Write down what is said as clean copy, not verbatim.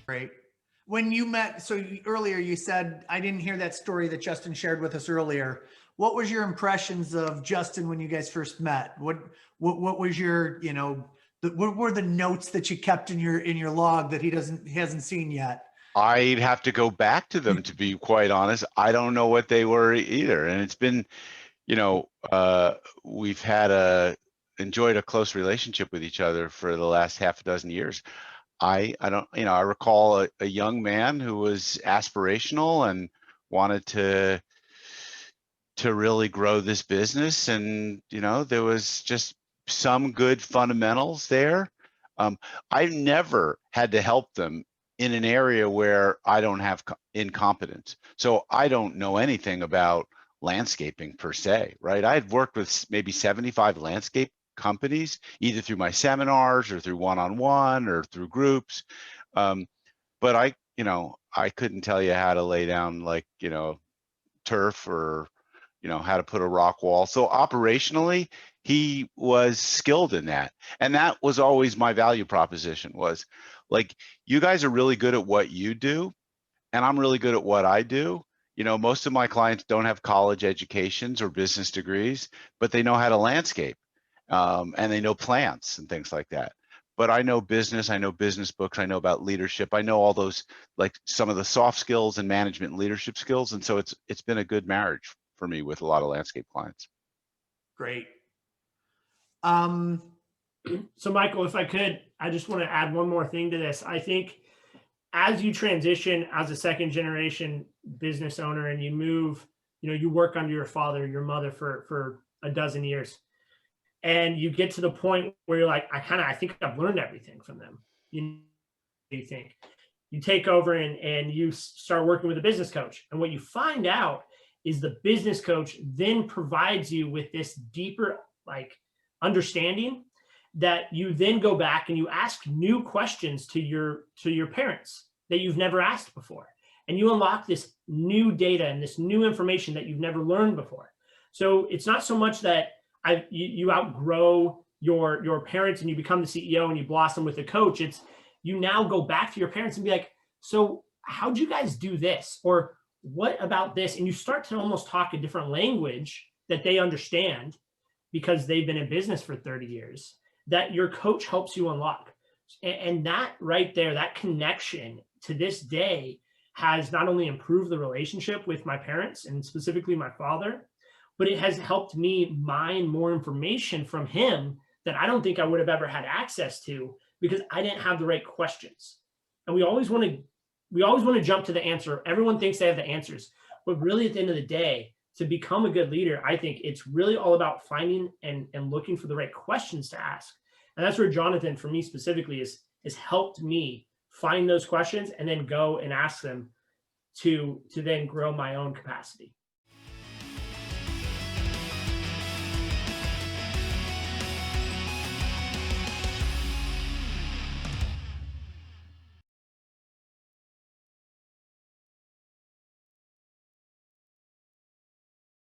Great. When you met, earlier you said, I didn't hear that story that Justin shared with us earlier. What was your impressions of Justin when you guys first met? What was your, what were the notes that you kept in your log that he hasn't seen yet? I'd have to go back to them, to be quite honest. I don't know what they were either. And it's been, we've enjoyed a close relationship with each other for the last half a dozen years. I don't, I recall a young man who was aspirational and wanted to really grow this business. And, there was just some good fundamentals there. I've never had to help them in an area where I don't have incompetence. So I don't know anything about landscaping per se, right? I've worked with maybe 75 landscape companies, either through my seminars or through one-on-one or through groups. But I couldn't tell you how to lay down turf or, how to put a rock wall. So operationally, he was skilled in that. And that was always my value proposition, was like, you guys are really good at what you do, and I'm really good at what I do. Most of my clients don't have college educations or business degrees, but they know how to landscape, and they know plants and things like that. But I know business books, I know about leadership, I know all those, like some of the soft skills and management and leadership skills. And so it's been a good marriage for me with a lot of landscape clients. Great. So Michael, if I could, I just want to add one more thing to this. I think as you transition as a second generation business owner and you move, you work under your father, your mother for a dozen years, and you get to the point where you're like, I think I've learned everything from them. You think you take over and you start working with a business coach. And what you find out is the business coach then provides you with this deeper understanding that you then go back and you ask new questions to your parents that you've never asked before. And you unlock this new data and this new information that you've never learned before. So it's not so much that you outgrow your parents and you become the CEO and you blossom with a coach. It's you now go back to your parents and be like, so how'd you guys do this? Or what about this? And you start to almost talk a different language that they understand because they've been in business for 30 years, that your coach helps you unlock. And that right there, that connection to this day has not only improved the relationship with my parents and specifically my father, but it has helped me mine more information from him that I don't think I would have ever had access to because I didn't have the right questions. And we always want to jump to the answer. Everyone thinks they have the answers, but really at the end of the day, to become a good leader, I think it's really all about finding and looking for the right questions to ask. And that's where Jonathan, for me specifically, has helped me find those questions and then go and ask them to then grow my own capacity.